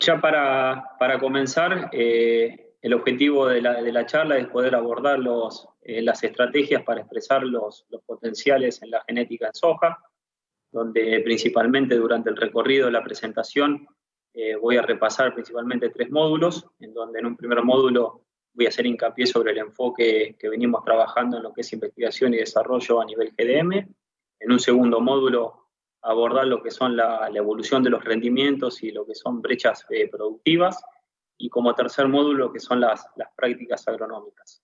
Ya para comenzar, el objetivo de la charla es poder abordar las estrategias para expresar los potenciales en la genética en soja, donde principalmente durante el recorrido de la presentación voy a repasar principalmente 3 módulos, en donde en un primer módulo voy a hacer hincapié sobre el enfoque que venimos trabajando en lo que es investigación y desarrollo a nivel GDM. En un segundo módulo abordar lo que son la evolución de los rendimientos y lo que son brechas productivas, y como tercer módulo lo que son las prácticas agronómicas.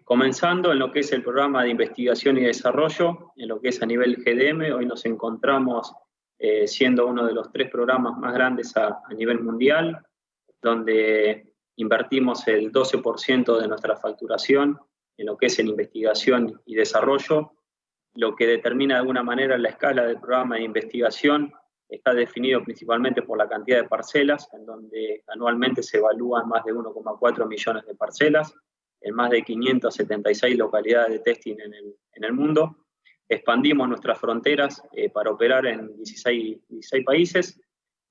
Comenzando en lo que es el programa de investigación y desarrollo, en lo que es a nivel GDM, hoy nos encontramos siendo uno de los 3 programas más grandes a nivel mundial, donde invertimos el 12% de nuestra facturación en lo que es en investigación y desarrollo. Lo que determina de alguna manera la escala del programa de investigación está definido principalmente por la cantidad de parcelas, en donde anualmente se evalúan más de 1,4 millones de parcelas, en más de 576 localidades de testing en el mundo. Expandimos nuestras fronteras para operar en 16 países.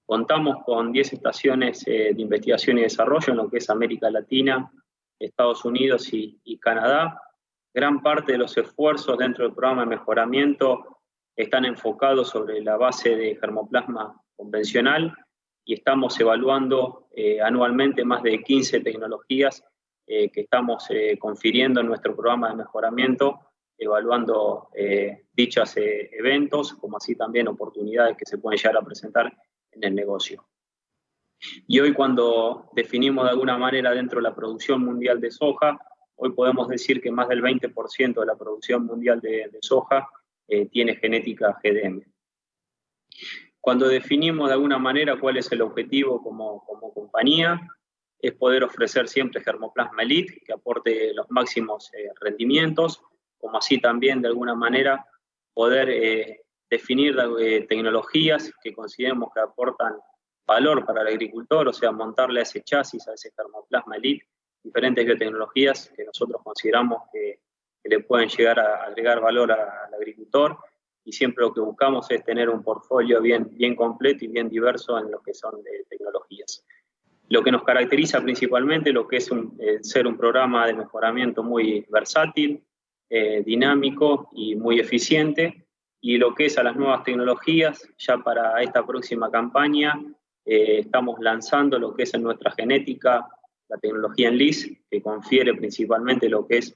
Contamos con 10 estaciones de investigación y desarrollo en lo que es América Latina, Estados Unidos y Canadá. Gran parte de los esfuerzos dentro del programa de mejoramiento están enfocados sobre la base de germoplasma convencional y estamos evaluando anualmente más de 15 tecnologías que estamos confiriendo en nuestro programa de mejoramiento, evaluando dichos eventos, como así también oportunidades que se pueden llegar a presentar en el negocio. Y hoy, cuando definimos de alguna manera dentro de la producción mundial de soja, hoy podemos decir que más del 20% de la producción mundial de soja tiene genética GDM. Cuando definimos de alguna manera cuál es el objetivo como compañía, es poder ofrecer siempre germoplasma elite que aporte los máximos rendimientos, como así también de alguna manera poder definir tecnologías que consideremos que aportan valor para el agricultor, o sea, montarle a ese chasis, a ese germoplasma elite, diferentes biotecnologías que nosotros consideramos que le pueden llegar a agregar valor al agricultor, y siempre lo que buscamos es tener un portfolio bien completo y bien diverso en lo que son de tecnologías. Lo que nos caracteriza principalmente lo que es ser un programa de mejoramiento muy versátil, dinámico y muy eficiente, y lo que es a las nuevas tecnologías. Ya para esta próxima campaña estamos lanzando lo que es en nuestra genética la tecnología ENLIS, que confiere principalmente lo que es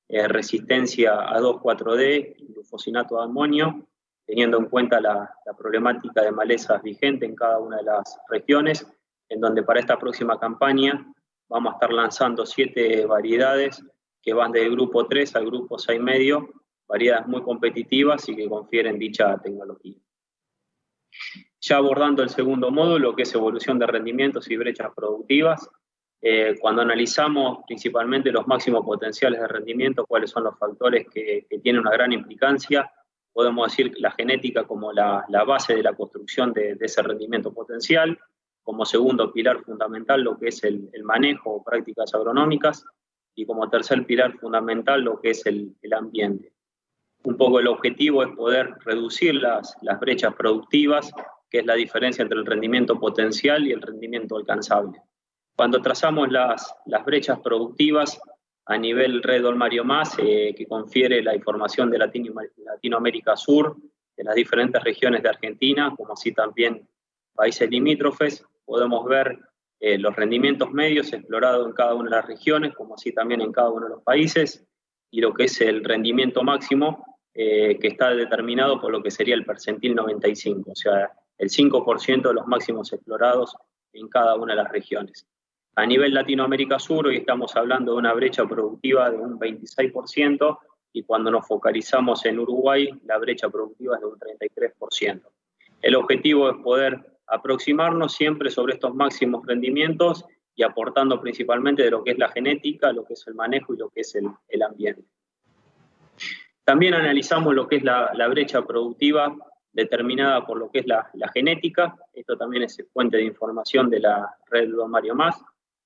resistencia a 2,4-D, glufosinato de amonio, teniendo en cuenta la problemática de malezas vigente en cada una de las regiones, en donde para esta próxima campaña vamos a estar lanzando 7 variedades que van del grupo 3 al grupo 6,5, variedades muy competitivas y que confieren dicha tecnología. Ya abordando el segundo módulo, que es evolución de rendimientos y brechas productivas, cuando analizamos principalmente los máximos potenciales de rendimiento, cuáles son los factores que tienen una gran implicancia, podemos decir la genética como la base de la construcción de ese rendimiento potencial. Como segundo pilar fundamental lo que es el manejo o prácticas agronómicas, y como tercer pilar fundamental lo que es el ambiente. Un poco el objetivo es poder reducir las brechas productivas, que es la diferencia entre el rendimiento potencial y el rendimiento alcanzable. Cuando trazamos las brechas productivas a nivel Red Olmario Más, que confiere la información de Latinoamérica Sur, de las diferentes regiones de Argentina, como así también países limítrofes, podemos ver los rendimientos medios explorados en cada una de las regiones, como así también en cada uno de los países, y lo que es el rendimiento máximo, que está determinado por lo que sería el percentil 95, o sea, el 5% de los máximos explorados en cada una de las regiones. A nivel Latinoamérica Sur, hoy estamos hablando de una brecha productiva de un 26%, y cuando nos focalizamos en Uruguay, la brecha productiva es de un 33%. El objetivo es poder aproximarnos siempre sobre estos máximos rendimientos y aportando principalmente de lo que es la genética, lo que es el manejo y lo que es el ambiente. También analizamos lo que es la brecha productiva determinada por lo que es la genética. Esto también es fuente de información de la red Olmario Más,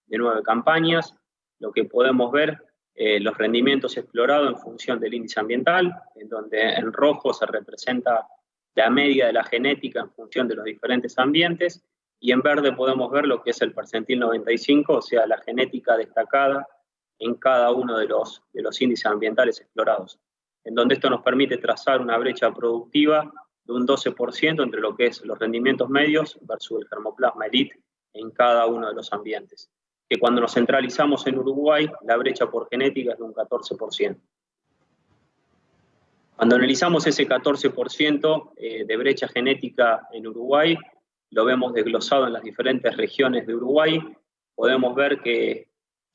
de 9 campañas. Lo que podemos ver, los rendimientos explorados en función del índice ambiental, en donde en rojo se representa la media de la genética en función de los diferentes ambientes, y en verde podemos ver lo que es el percentil 95, o sea, la genética destacada en cada uno de los índices ambientales explorados, en donde esto nos permite trazar una brecha productiva de un 12% entre lo que es los rendimientos medios versus el germoplasma elite en cada uno de los ambientes. Que cuando nos centralizamos en Uruguay, la brecha por genética es de un 14%. Cuando analizamos ese 14% de brecha genética en Uruguay, lo vemos desglosado en las diferentes regiones de Uruguay. Podemos ver que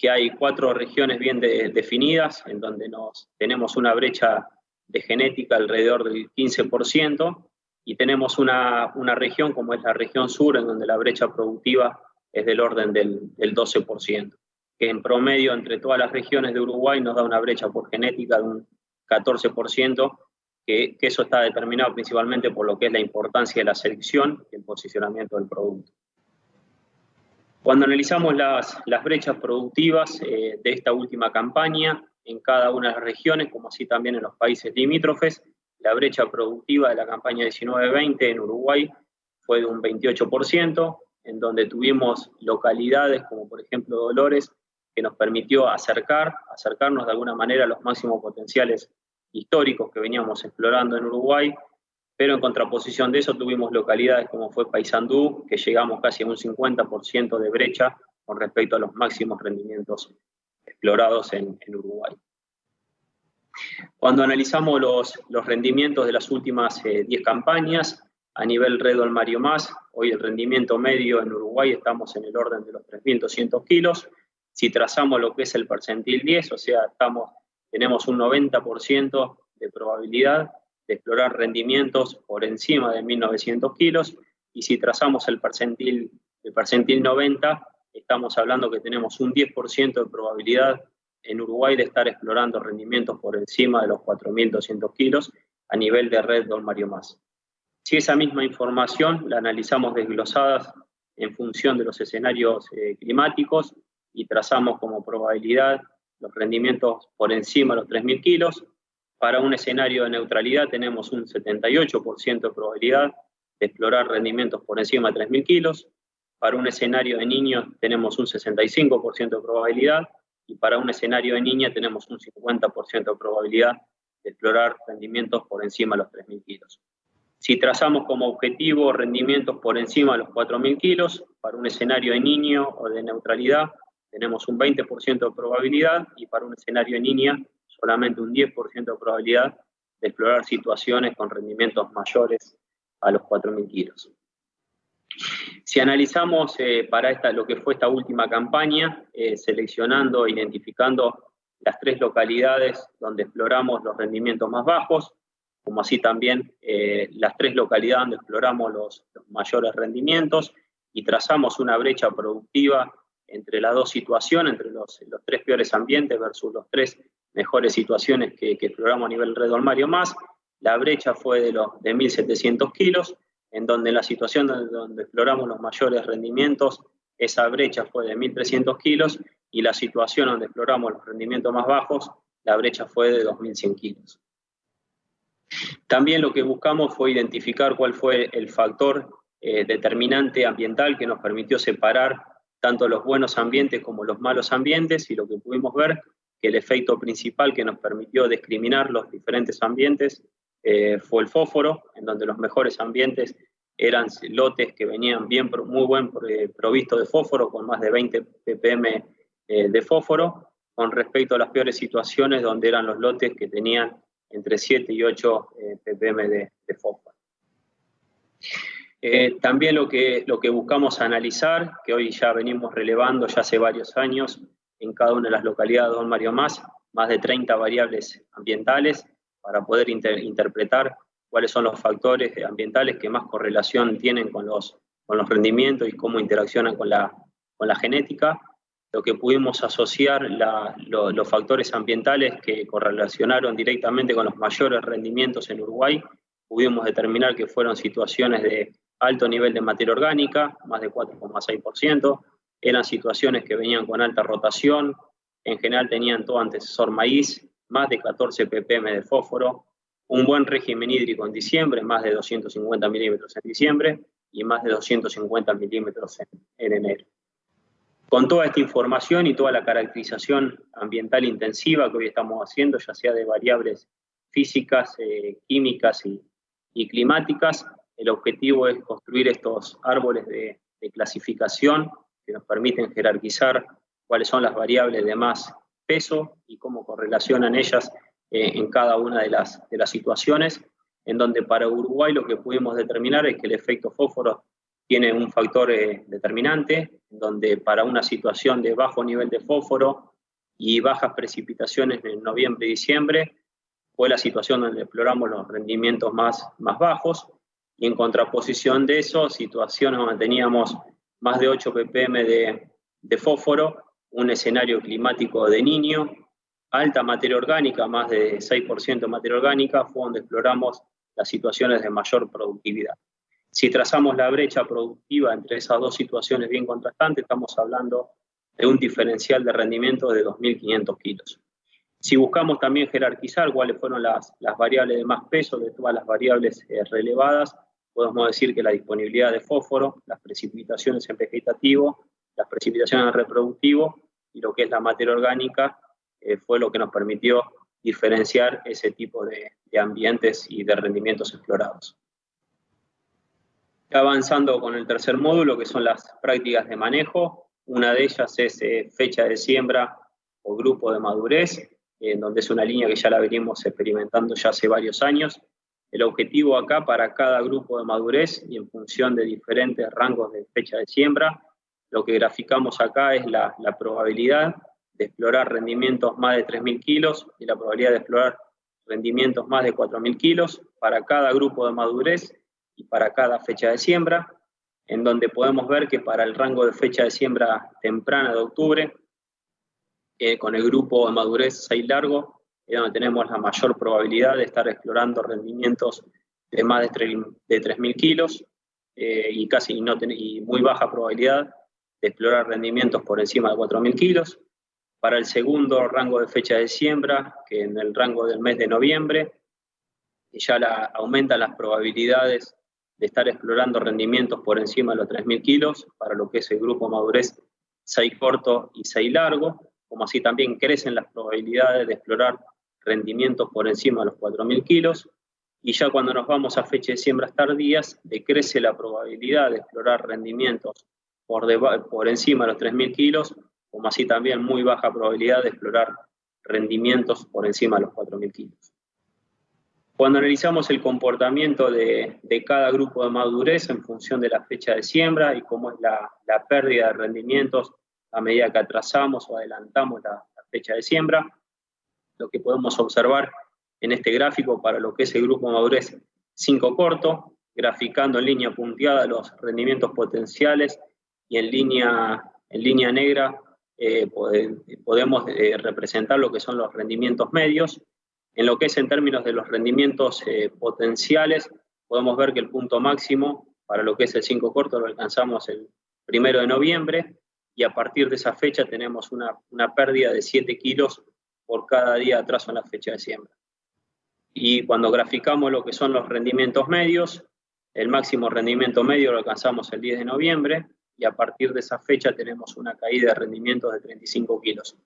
hay 4 regiones bien definidas, en donde tenemos una brecha de genética alrededor del 15%, y tenemos una región como es la región sur, en donde la brecha productiva es del orden del 12%, que en promedio entre todas las regiones de Uruguay nos da una brecha por genética de un 14%, que eso está determinado principalmente por lo que es la importancia de la selección y el posicionamiento del producto. Cuando analizamos las brechas productivas de esta última campaña, en cada una de las regiones, como así también en los países limítrofes, la brecha productiva de la campaña 19-20 en Uruguay fue de un 28%, en donde tuvimos localidades como por ejemplo Dolores, que nos permitió acercarnos de alguna manera a los máximos potenciales históricos que veníamos explorando en Uruguay, pero en contraposición de eso tuvimos localidades como fue Paysandú, que llegamos casi a un 50% de brecha con respecto a los máximos rendimientos explorados en Uruguay. Cuando analizamos los rendimientos de las últimas 10 campañas, a nivel Redol Mario Más, hoy el rendimiento medio en Uruguay estamos en el orden de los 3.200 kilos. Si trazamos lo que es el percentil 10, o sea, tenemos un 90% de probabilidad de explorar rendimientos por encima de 1.900 kilos, y si trazamos el percentil 90, estamos hablando que tenemos un 10% de probabilidad en Uruguay de estar explorando rendimientos por encima de los 4.200 kilos a nivel de red Don Mario Más. Si esa misma información la analizamos desglosadas en función de los escenarios climáticos y trazamos como probabilidad los rendimientos por encima de los 3.000 kilos, para un escenario de neutralidad tenemos un 78% de probabilidad de explorar rendimientos por encima de 3.000 kilos, para un escenario de niños tenemos un 65% de probabilidad, y para un escenario de niña tenemos un 50% de probabilidad de explorar rendimientos por encima de los 3.000 kilos. Si trazamos como objetivo rendimientos por encima de los 4.000 kilos, para un escenario de niño o de neutralidad tenemos un 20% de probabilidad, y para un escenario de niña solamente un 10% de probabilidad de explorar situaciones con rendimientos mayores a los 4.000 kilos. Si analizamos para lo que fue esta última campaña, seleccionando e identificando las 3 localidades donde exploramos los rendimientos más bajos, como así también las 3 localidades donde exploramos los mayores rendimientos, y trazamos una brecha productiva entre las 2 situaciones, entre los 3 peores ambientes versus los 3 mejores situaciones que exploramos a nivel Redol Mario Más, la brecha fue de 1.700 kilos, en donde en la situación donde exploramos los mayores rendimientos, esa brecha fue de 1.300 kilos, y la situación donde exploramos los rendimientos más bajos, la brecha fue de 2.100 kilos. También lo que buscamos fue identificar cuál fue el factor determinante ambiental que nos permitió separar tanto los buenos ambientes como los malos ambientes, y lo que pudimos ver que el efecto principal que nos permitió discriminar los diferentes ambientes fue el fósforo, en donde los mejores ambientes eran lotes que venían muy buen provistos de fósforo, con más de 20 ppm de fósforo, con respecto a las peores situaciones donde eran los lotes que tenían entre 7 y 8 ppm de fósforo. También lo que buscamos analizar, que hoy ya venimos relevando ya hace varios años en cada una de las localidades de Don Mario Más de 30 variables ambientales para poder interpretar cuáles son los factores ambientales que más correlación tienen con los rendimientos y cómo interaccionan con la genética. Lo que pudimos asociar los factores ambientales que correlacionaron directamente con los mayores rendimientos en Uruguay, pudimos determinar que fueron situaciones de alto nivel de materia orgánica, más de 4,6%, eran situaciones que venían con alta rotación, en general tenían todo antecesor maíz, más de 14 ppm de fósforo, un buen régimen hídrico en diciembre, más de 250 milímetros en diciembre, y más de 250 milímetros en enero. Con toda esta información y toda la caracterización ambiental intensiva que hoy estamos haciendo, ya sea de variables físicas, químicas y climáticas, el objetivo es construir estos árboles de clasificación que nos permiten jerarquizar cuáles son las variables de más peso y cómo correlacionan ellas en cada una de las situaciones, en donde para Uruguay lo que pudimos determinar es que el efecto fósforo tiene un factor determinante, donde para una situación de bajo nivel de fósforo y bajas precipitaciones en noviembre y diciembre, fue la situación donde exploramos los rendimientos más bajos, y en contraposición de eso, situaciones donde teníamos más de 8 ppm de fósforo, un escenario climático de Niño, alta materia orgánica, más de 6% de materia orgánica, fue donde exploramos las situaciones de mayor productividad. Si trazamos la brecha productiva entre esas dos situaciones bien contrastantes, estamos hablando de un diferencial de rendimiento de 2.500 kilos. Si buscamos también jerarquizar cuáles fueron las variables de más peso de todas las variables relevadas, podemos decir que la disponibilidad de fósforo, las precipitaciones en vegetativo, las precipitaciones en reproductivo y lo que es la materia orgánica fue lo que nos permitió diferenciar ese tipo de ambientes y de rendimientos explorados. Avanzando con el tercer módulo, que son las prácticas de manejo, una de ellas es fecha de siembra o grupo de madurez, donde es una línea que ya la venimos experimentando ya hace varios años. El objetivo acá para cada grupo de madurez y en función de diferentes rangos de fecha de siembra, lo que graficamos acá es la probabilidad de explorar rendimientos más de 3.000 kilos y la probabilidad de explorar rendimientos más de 4.000 kilos para cada grupo de madurez y para cada fecha de siembra, en donde podemos ver que para el rango de fecha de siembra temprana de octubre, con el grupo de madurez 6 largo, es donde tenemos la mayor probabilidad de estar explorando rendimientos de más de 3.000 kilos y muy baja probabilidad de explorar rendimientos por encima de 4.000 kilos. Para el segundo rango de fecha de siembra, que en el rango del mes de noviembre, ya aumentan las probabilidades de estar explorando rendimientos por encima de los 3.000 kilos, para lo que es el grupo madurez 6 corto y 6 largo, como así también crecen las probabilidades de explorar rendimientos por encima de los 4.000 kilos, y ya cuando nos vamos a fecha de siembras tardías, decrece la probabilidad de explorar rendimientos por encima de los 3.000 kilos, como así también muy baja probabilidad de explorar rendimientos por encima de los 4.000 kilos. Cuando analizamos el comportamiento de cada grupo de madurez en función de la fecha de siembra y cómo es la pérdida de rendimientos a medida que atrasamos o adelantamos la fecha de siembra, lo que podemos observar en este gráfico para lo que es el grupo de madurez 5 corto, graficando en línea punteada los rendimientos potenciales y en línea negra podemos representar lo que son los rendimientos medios. En lo que es en términos de los rendimientos potenciales, podemos ver que el punto máximo para lo que es el 5 corto lo alcanzamos el 1 de noviembre, y a partir de esa fecha tenemos una pérdida de 7 kilos por cada día de atraso en la fecha de siembra. Y cuando graficamos lo que son los rendimientos medios, el máximo rendimiento medio lo alcanzamos el 10 de noviembre, y a partir de esa fecha tenemos una caída de rendimientos de 35 kilos.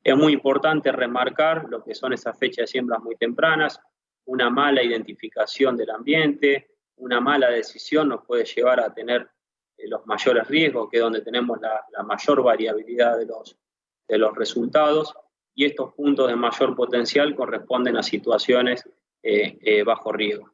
Es muy importante remarcar lo que son esas fechas de siembras muy tempranas. Una mala identificación del ambiente, una mala decisión nos puede llevar a tener los mayores riesgos, que es donde tenemos la mayor variabilidad de los resultados, y estos puntos de mayor potencial corresponden a situaciones bajo riesgo.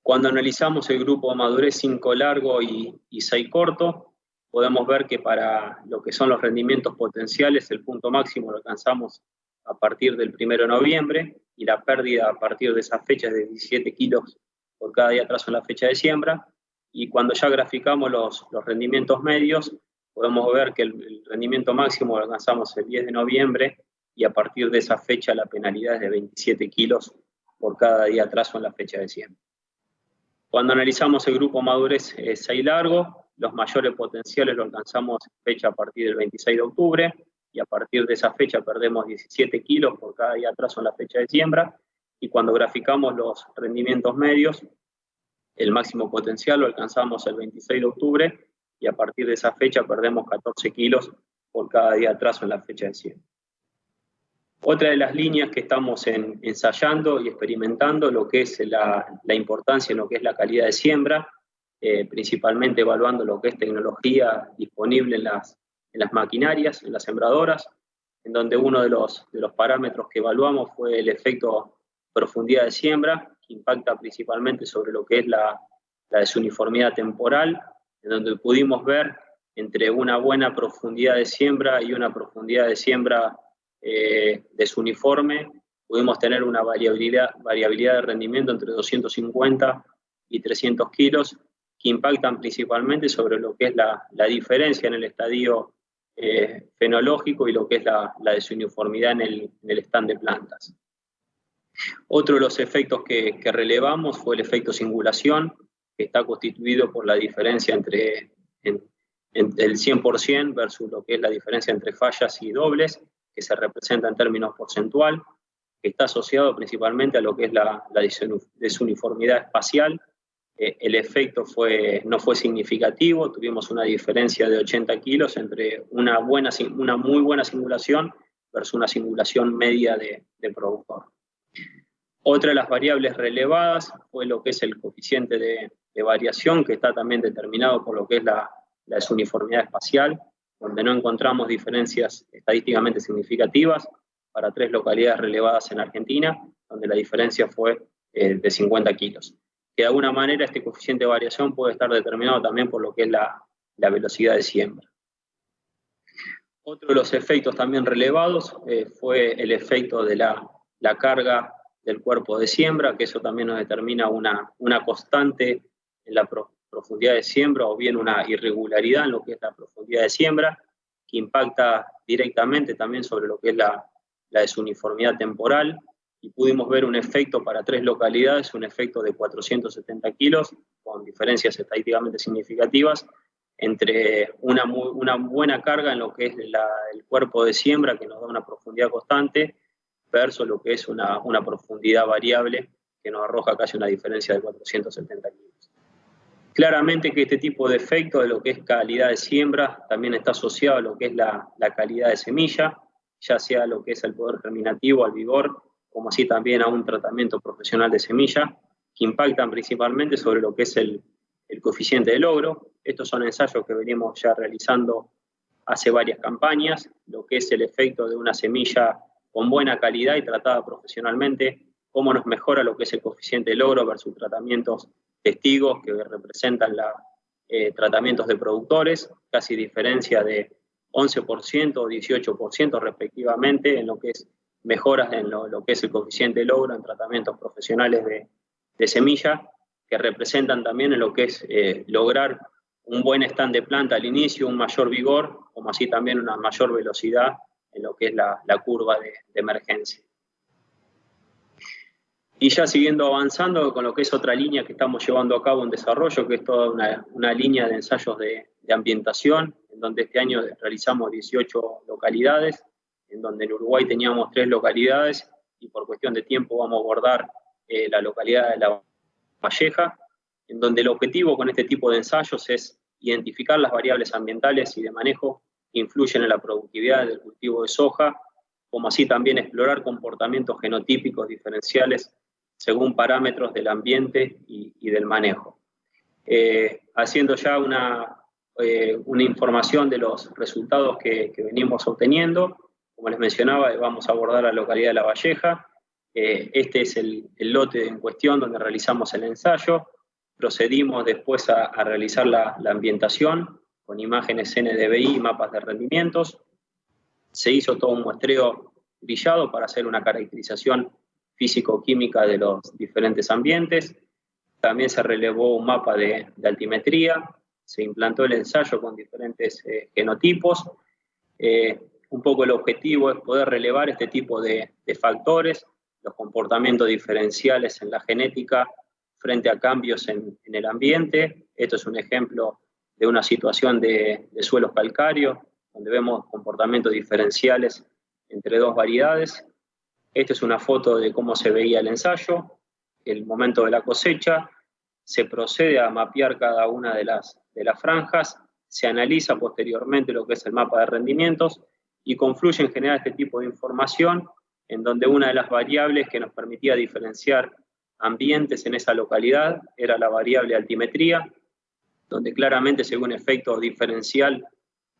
Cuando analizamos el grupo de madurez 5 largo y 6 corto, podemos ver que para lo que son los rendimientos potenciales, el punto máximo lo alcanzamos a partir del 1 de noviembre, y la pérdida a partir de esa fecha es de 17 kilos por cada día atraso en la fecha de siembra. Y cuando ya graficamos los rendimientos medios, podemos ver que el rendimiento máximo lo alcanzamos el 10 de noviembre, y a partir de esa fecha la penalidad es de 27 kilos por cada día atraso en la fecha de siembra. Cuando analizamos el grupo madurez 6 largo, los mayores potenciales lo alcanzamos fecha a partir del 26 de octubre, y a partir de esa fecha perdemos 17 kilos por cada día atraso en la fecha de siembra. Y cuando graficamos los rendimientos medios, el máximo potencial lo alcanzamos el 26 de octubre y a partir de esa fecha perdemos 14 kilos por cada día de atraso en la fecha de siembra. Otra de las líneas que estamos ensayando y experimentando lo que es la importancia en lo que es la calidad de siembra, principalmente evaluando lo que es tecnología disponible en las maquinarias, en las sembradoras, en donde uno de los parámetros que evaluamos fue el efecto profundidad de siembra, que impacta principalmente sobre lo que es la desuniformidad temporal, en donde pudimos ver entre una buena profundidad de siembra y una profundidad de siembra desuniforme, pudimos tener una variabilidad de rendimiento entre 250 y 300 kilos, que impactan principalmente sobre lo que es la diferencia en el estadio fenológico y lo que es la desuniformidad en el stand de plantas. Otro de los efectos que relevamos fue el efecto singulación, que está constituido por la diferencia entre el 100% versus lo que es la diferencia entre fallas y dobles, que se representa en términos porcentual, que está asociado principalmente a lo que es la desuniformidad espacial. El efecto no fue significativo, tuvimos una diferencia de 80 kilos entre una muy buena simulación versus una simulación media de productor. Otra de las variables relevadas fue lo que es el coeficiente de variación, que está también determinado por lo que es la desuniformidad espacial, donde no encontramos diferencias estadísticamente significativas para 3 localidades relevadas en Argentina, donde la diferencia fue de 50 kilos. Que de alguna manera este coeficiente de variación puede estar determinado también por lo que es la velocidad de siembra. Otro de los efectos también relevados fue el efecto de la carga del cuerpo de siembra, que eso también nos determina una constante en la profundidad de siembra o bien una irregularidad en lo que es la profundidad de siembra, que impacta directamente también sobre lo que es la desuniformidad temporal, y pudimos ver un efecto para 3 localidades, un efecto de 470 kilos, con diferencias estadísticamente significativas, entre una buena carga en lo que es el cuerpo de siembra, que nos da una profundidad constante, versus lo que es una profundidad variable, que nos arroja casi una diferencia de 470 kilos. Claramente que este tipo de efecto de lo que es calidad de siembra también está asociado a lo que es la calidad de semilla, ya sea lo que es el poder germinativo, al vigor, como así también a un tratamiento profesional de semilla, que impactan principalmente sobre lo que es el coeficiente de logro. Estos son ensayos que venimos ya realizando hace varias campañas, lo que es el efecto de una semilla con buena calidad y tratada profesionalmente, cómo nos mejora lo que es el coeficiente de logro versus tratamientos testigos que representan tratamientos de productores, casi diferencia de 11% o 18% respectivamente en lo que es mejoras en lo que es el coeficiente de logro en tratamientos profesionales de semilla, que representan también en lo que es lograr un buen stand de planta al inicio, un mayor vigor, como así también una mayor velocidad en lo que es la curva de emergencia. Y ya siguiendo avanzando con lo que es otra línea que estamos llevando a cabo en desarrollo, que es toda una línea de ensayos de ambientación, en donde este año realizamos 18 localidades, en donde en Uruguay teníamos 3 localidades, y por cuestión de tiempo vamos a abordar la localidad de La Valleja, en donde el objetivo con este tipo de ensayos es identificar las variables ambientales y de manejo que influyen en la productividad del cultivo de soja, como así también explorar comportamientos genotípicos diferenciales según parámetros del ambiente y del manejo. Haciendo ya una información de los resultados que venimos obteniendo, como les mencionaba, vamos a abordar la localidad de La Valleja. Este es el lote en cuestión donde realizamos el ensayo. Procedimos después a realizar la ambientación con imágenes NDVI y mapas de rendimientos. Se hizo todo un muestreo grillado para hacer una caracterización físico-química de los diferentes ambientes. También se relevó un mapa de altimetría, se implantó el ensayo con diferentes genotipos. Un poco el objetivo es poder relevar este tipo de factores, los comportamientos diferenciales en la genética frente a cambios en el ambiente. Esto es un ejemplo de una situación de suelos calcáreos, donde vemos comportamientos diferenciales entre 2 variedades. Esta es una foto de cómo se veía el ensayo, el momento de la cosecha. se procede a mapear cada una de las franjas, se analiza posteriormente lo que es el mapa de rendimientos y confluye en generar este tipo de información en donde una de las variables que nos permitía diferenciar ambientes en esa localidad era la variable altimetría, donde claramente se ve un efecto diferencial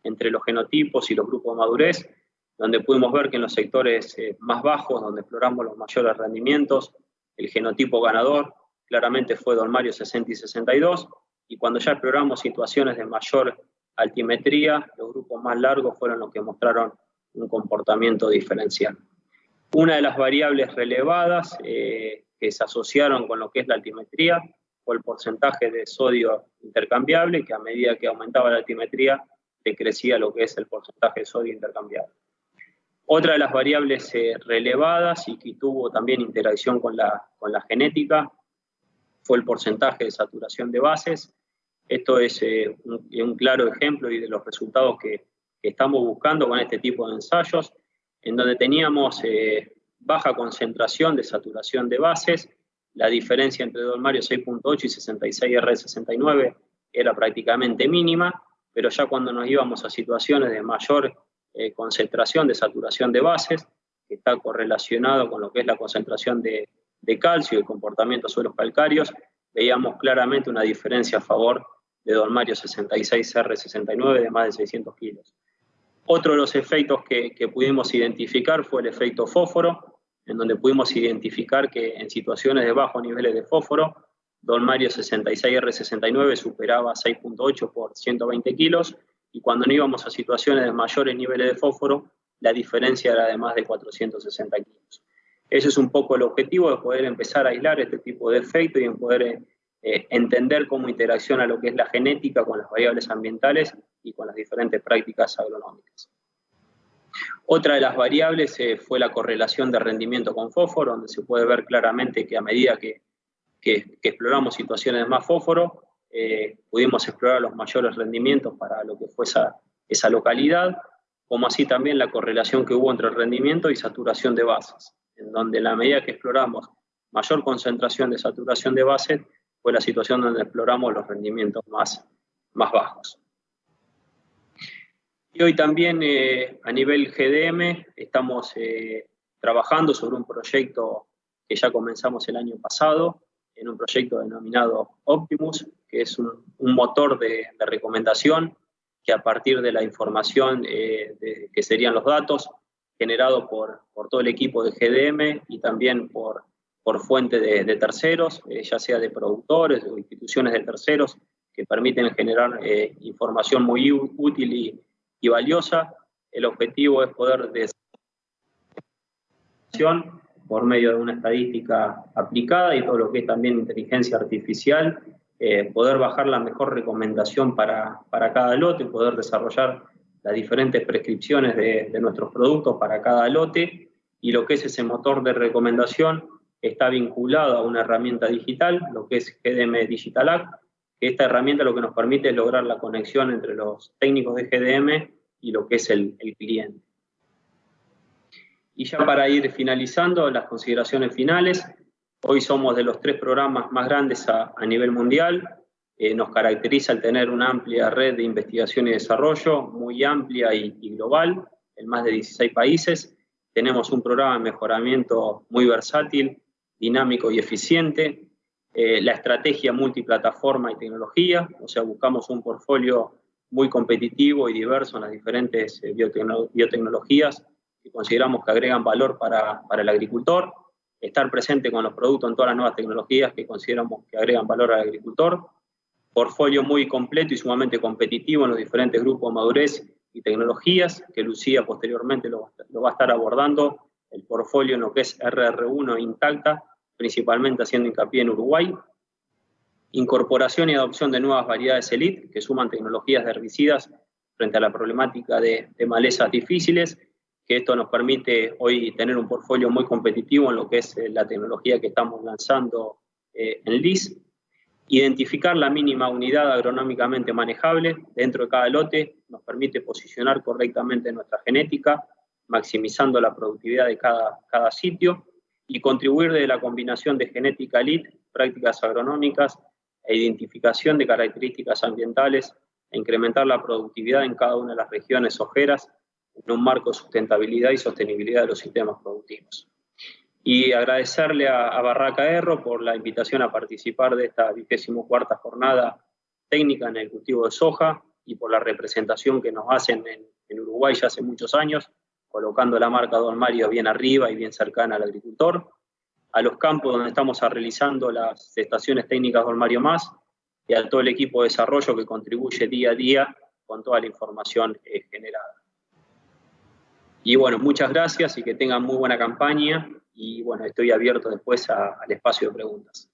entre los genotipos y los grupos de madurez, donde pudimos ver que en los sectores más bajos, donde exploramos los mayores rendimientos, el genotipo ganador claramente fue Don Mario 60 y 62, y cuando ya exploramos situaciones de mayor altimetría, los grupos más largos fueron los que mostraron un comportamiento diferencial. Una de las variables relevadas que se asociaron con lo que es la altimetría fue el porcentaje de sodio intercambiable, que a medida que aumentaba la altimetría, decrecía lo que es el porcentaje de sodio intercambiable. Otra de las variables relevadas y que tuvo también interacción con la genética fue el porcentaje de saturación de bases. Esto es un claro ejemplo y de los resultados que estamos buscando con este tipo de ensayos, en donde teníamos baja concentración de saturación de bases. La diferencia entre Don Mario 6.8 y 66R69 era prácticamente mínima, pero ya cuando nos íbamos a situaciones de mayor concentración de saturación de bases, que está correlacionado con lo que es la concentración de calcio y el comportamiento de suelos calcáreos, veíamos claramente una diferencia a favor de Don Mario 66R69 de más de 600 kilos. Otro de los efectos que pudimos identificar fue el efecto fósforo, en donde pudimos identificar que en situaciones de bajos niveles de fósforo, Don Mario 66R69 superaba 6.8 por 120 kilos, y cuando no íbamos a situaciones de mayores niveles de fósforo, la diferencia era de más de 460 kilos. Ese es un poco el objetivo, de poder empezar a aislar este tipo de efectos y en poder entender cómo interacciona lo que es la genética con las variables ambientales y con las diferentes prácticas agronómicas. Otra de las variables fue la correlación de rendimiento con fósforo, donde se puede ver claramente que a medida que exploramos situaciones de más fósforo, pudimos explorar los mayores rendimientos para lo que fue esa localidad, como así también la correlación que hubo entre el rendimiento y saturación de bases, en donde a la medida que exploramos mayor concentración de saturación de bases, fue la situación donde exploramos los rendimientos más bajos. Y hoy también a nivel GDM estamos trabajando sobre un proyecto que ya comenzamos el año pasado, en un proyecto denominado Optimus, que es un motor de recomendación que a partir de la información que serían los datos generados por todo el equipo de GDM y también por fuente de terceros, ya sea de productores o instituciones de terceros, que permiten generar información muy útil y valiosa. El objetivo es poder por medio de una estadística aplicada y todo lo que es también inteligencia artificial, poder bajar la mejor recomendación para cada lote, poder desarrollar las diferentes prescripciones de nuestros productos para cada lote, y lo que es ese motor de recomendación está vinculado a una herramienta digital, lo que es GDM Digital Act, que esta herramienta lo que nos permite es lograr la conexión entre los técnicos de GDM y lo que es el cliente. Y ya para ir finalizando las consideraciones finales, hoy somos de los 3 programas más grandes a nivel mundial. Nos caracteriza el tener una amplia red de investigación y desarrollo, muy amplia y global, en más de 16 países. Tenemos un programa de mejoramiento muy versátil, dinámico y eficiente. La estrategia multiplataforma y tecnología, o sea, buscamos un portfolio muy competitivo y diverso en las diferentes biotecnologías que consideramos que agregan valor para el agricultor, estar presente con los productos en todas las nuevas tecnologías que consideramos que agregan valor al agricultor, portfolio muy completo y sumamente competitivo en los diferentes grupos de madurez y tecnologías, que Lucía posteriormente lo va a estar abordando, el portfolio en lo que es RR1 Intacta, principalmente haciendo hincapié en Uruguay, incorporación y adopción de nuevas variedades elite que suman tecnologías de herbicidas frente a la problemática de malezas difíciles, que esto nos permite hoy tener un portfolio muy competitivo en lo que es la tecnología que estamos lanzando en LIS. Identificar la mínima unidad agronómicamente manejable dentro de cada lote nos permite posicionar correctamente nuestra genética, maximizando la productividad de cada sitio, y contribuir de la combinación de genética elite, prácticas agronómicas e identificación de características ambientales e incrementar la productividad en cada una de las regiones ojeras en un marco de sustentabilidad y sostenibilidad de los sistemas productivos. Y agradecerle a Barraca Erro por la invitación a participar de esta 24ª jornada técnica en el cultivo de soja y por la representación que nos hacen en Uruguay ya hace muchos años, colocando la marca Don Mario bien arriba y bien cercana al agricultor, a los campos donde estamos realizando las estaciones técnicas Don Mario Más y a todo el equipo de desarrollo que contribuye día a día con toda la información generada. Y bueno, muchas gracias y que tengan muy buena campaña y bueno, estoy abierto después al espacio de preguntas.